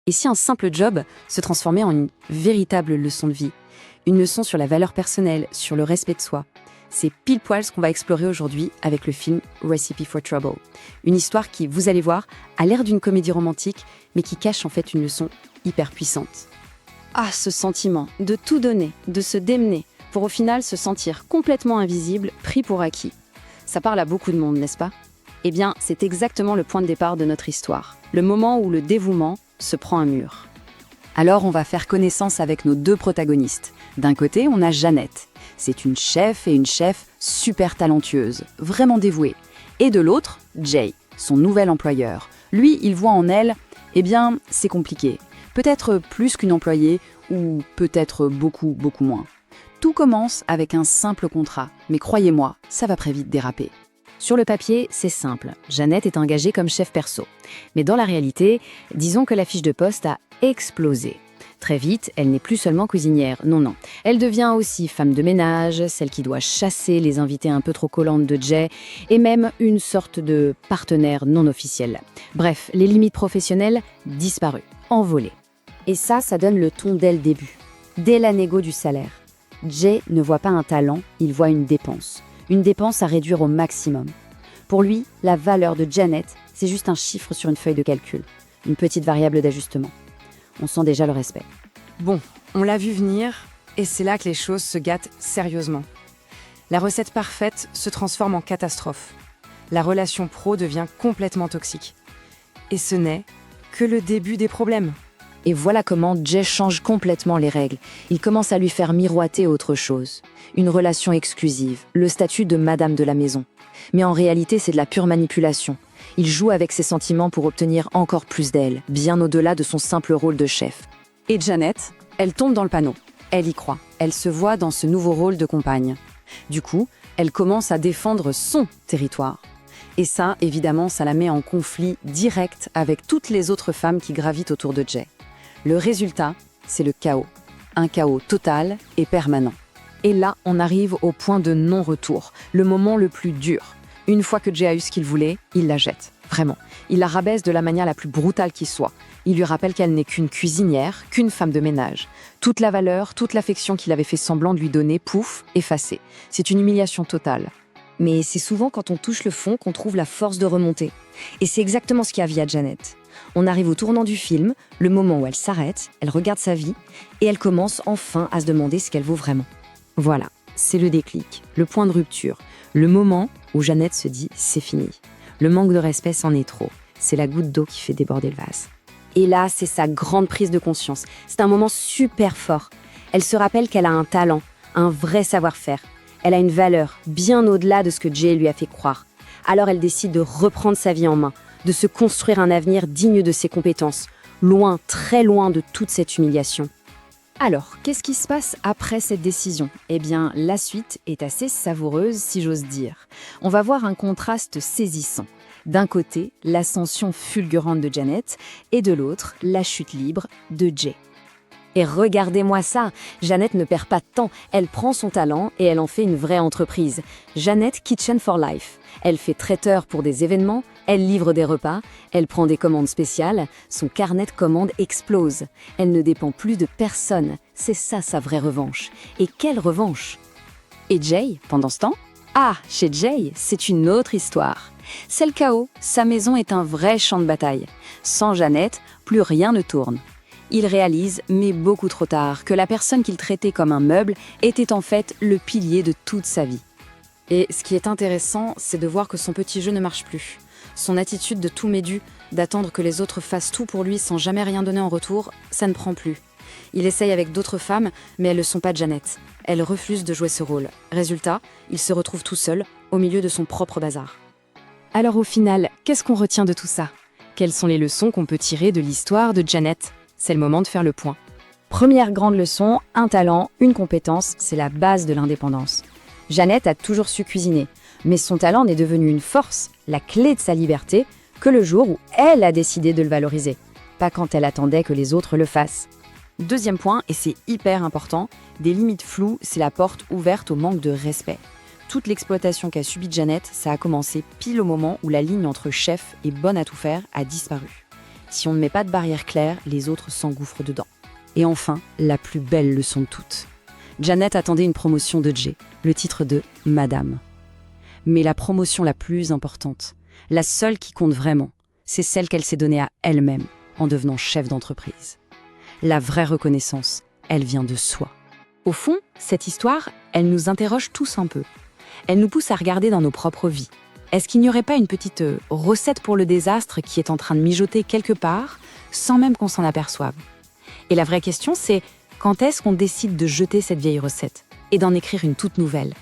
Et si un simple job se transformait en une véritable leçon de vie, une leçon sur la valeur personnelle, sur le respect de soi? C'est pile poil ce qu'on va explorer aujourd'hui avec le film Recipe for Trouble. Une histoire qui, vous allez voir, a l'air d'une comédie romantique, mais qui cache en fait une leçon hyper puissante. Ah, ce sentiment de tout donner, de se démener, pour au final se sentir complètement invisible, pris pour acquis. Ça parle à beaucoup de monde, n'est-ce pas? Eh bien, c'est exactement le point de départ de notre histoire. Le moment où le dévouement se prend un mur. Alors, on va faire connaissance avec nos deux protagonistes. D'un côté, on a Jeannette. C'est une chef et une chef super talentueuse, vraiment dévouée. Et de l'autre, Jay, son nouvel employeur. Lui, il voit en elle, eh bien, c'est compliqué. Peut-être plus qu'une employée, ou peut-être beaucoup, beaucoup moins. Tout commence avec un simple contrat, mais croyez-moi, ça va très vite déraper. Sur le papier, c'est simple. Jeannette est engagée comme chef perso. Mais dans la réalité, disons que la fiche de poste a explosé. Très vite, elle n'est plus seulement cuisinière, non. Elle devient aussi femme de ménage, celle qui doit chasser les invités un peu trop collantes de Jay, et même une sorte de partenaire non officiel. Bref, les limites professionnelles disparues, envolées. Et ça donne le ton dès le début. Dès la négo du salaire. Jay ne voit pas un talent, il voit une dépense. Une dépense à réduire au maximum. Pour lui, la valeur de Jeannette, c'est juste un chiffre sur une feuille de calcul. Une petite variable d'ajustement. On sent déjà le respect. Bon, on l'a vu venir, et c'est là que les choses se gâtent sérieusement. La recette parfaite se transforme en catastrophe. La relation pro devient complètement toxique. Et ce n'est que le début des problèmes. Et voilà comment Jay change complètement les règles. Il commence à lui faire miroiter autre chose. Une relation exclusive, le statut de madame de la maison. Mais en réalité, c'est de la pure manipulation. Il joue avec ses sentiments pour obtenir encore plus d'elle, bien au-delà de son simple rôle de chef. Et Jeannette, elle tombe dans le panneau. Elle y croit. Elle se voit dans ce nouveau rôle de compagne. Du coup, elle commence à défendre son territoire. Et ça, évidemment, ça la met en conflit direct avec toutes les autres femmes qui gravitent autour de Jay. Le résultat, c'est le chaos. Un chaos total et permanent. Et là, on arrive au point de non-retour, le moment le plus dur. Une fois que Jay a eu ce qu'il voulait, il la jette. Vraiment. Il la rabaisse de la manière la plus brutale qui soit. Il lui rappelle qu'elle n'est qu'une cuisinière, qu'une femme de ménage. Toute la valeur, toute l'affection qu'il avait fait semblant de lui donner, pouf, effacée. C'est une humiliation totale. Mais c'est souvent quand on touche le fond qu'on trouve la force de remonter. Et c'est exactement ce qui a à Jeannette. On arrive au tournant du film, le moment où elle s'arrête, elle regarde sa vie, et elle commence enfin à se demander ce qu'elle vaut vraiment. Voilà, c'est le déclic, le point de rupture, le moment où Jeannette se dit « c'est fini ». Le manque de respect, c'en est trop. C'est la goutte d'eau qui fait déborder le vase. Et là, c'est sa grande prise de conscience. C'est un moment super fort. Elle se rappelle qu'elle a un talent, un vrai savoir-faire. Elle a une valeur, bien au-delà de ce que Jay lui a fait croire. Alors elle décide de reprendre sa vie en main, de se construire un avenir digne de ses compétences, loin, très loin de toute cette humiliation. Alors, qu'est-ce qui se passe après cette décision? Eh bien, la suite est assez savoureuse, si j'ose dire. On va voir un contraste saisissant. D'un côté, l'ascension fulgurante de Jeannette, et de l'autre, la chute libre de Jay. Et regardez-moi ça, Jeannette ne perd pas de temps, elle prend son talent et elle en fait une vraie entreprise. Jeannette Kitchen for Life. Elle fait traiteur pour des événements, elle livre des repas, elle prend des commandes spéciales, son carnet de commandes explose. Elle ne dépend plus de personne, c'est ça sa vraie revanche. Et quelle revanche! Et Jay, pendant ce temps? Ah, chez Jay, c'est une autre histoire. C'est le chaos, sa maison est un vrai champ de bataille. Sans Jeannette, plus rien ne tourne. Il réalise, mais beaucoup trop tard, que la personne qu'il traitait comme un meuble était en fait le pilier de toute sa vie. Et ce qui est intéressant, c'est de voir que son petit jeu ne marche plus. Son attitude de tout m'est dû, d'attendre que les autres fassent tout pour lui sans jamais rien donner en retour, ça ne prend plus. Il essaye avec d'autres femmes, mais elles ne sont pas Jeannette. Elle refuse de jouer ce rôle. Résultat, il se retrouve tout seul, au milieu de son propre bazar. Alors au final, qu'est-ce qu'on retient de tout ça? Quelles sont les leçons qu'on peut tirer de l'histoire de Jeannette? C'est le moment de faire le point. Première grande leçon, un talent, une compétence, c'est la base de l'indépendance. Jeannette a toujours su cuisiner, mais son talent n'est devenu une force, la clé de sa liberté, que le jour où elle a décidé de le valoriser, pas quand elle attendait que les autres le fassent. Deuxième point, et c'est hyper important, des limites floues, c'est la porte ouverte au manque de respect. Toute l'exploitation qu'a subie Jeannette, ça a commencé pile au moment où la ligne entre chef et bonne à tout faire a disparu. Si on ne met pas de barrière claire, les autres s'engouffrent dedans. Et enfin, la plus belle leçon de toutes. Janet attendait une promotion de Jay, le titre de Madame. Mais la promotion la plus importante, la seule qui compte vraiment, c'est celle qu'elle s'est donnée à elle-même en devenant chef d'entreprise. La vraie reconnaissance, elle vient de soi. Au fond, cette histoire, elle nous interroge tous un peu. Elle nous pousse à regarder dans nos propres vies. Est-ce qu'il n'y aurait pas une petite recette pour le désastre qui est en train de mijoter quelque part, sans même qu'on s'en aperçoive? Et la vraie question, c'est quand est-ce qu'on décide de jeter cette vieille recette et d'en écrire une toute nouvelle?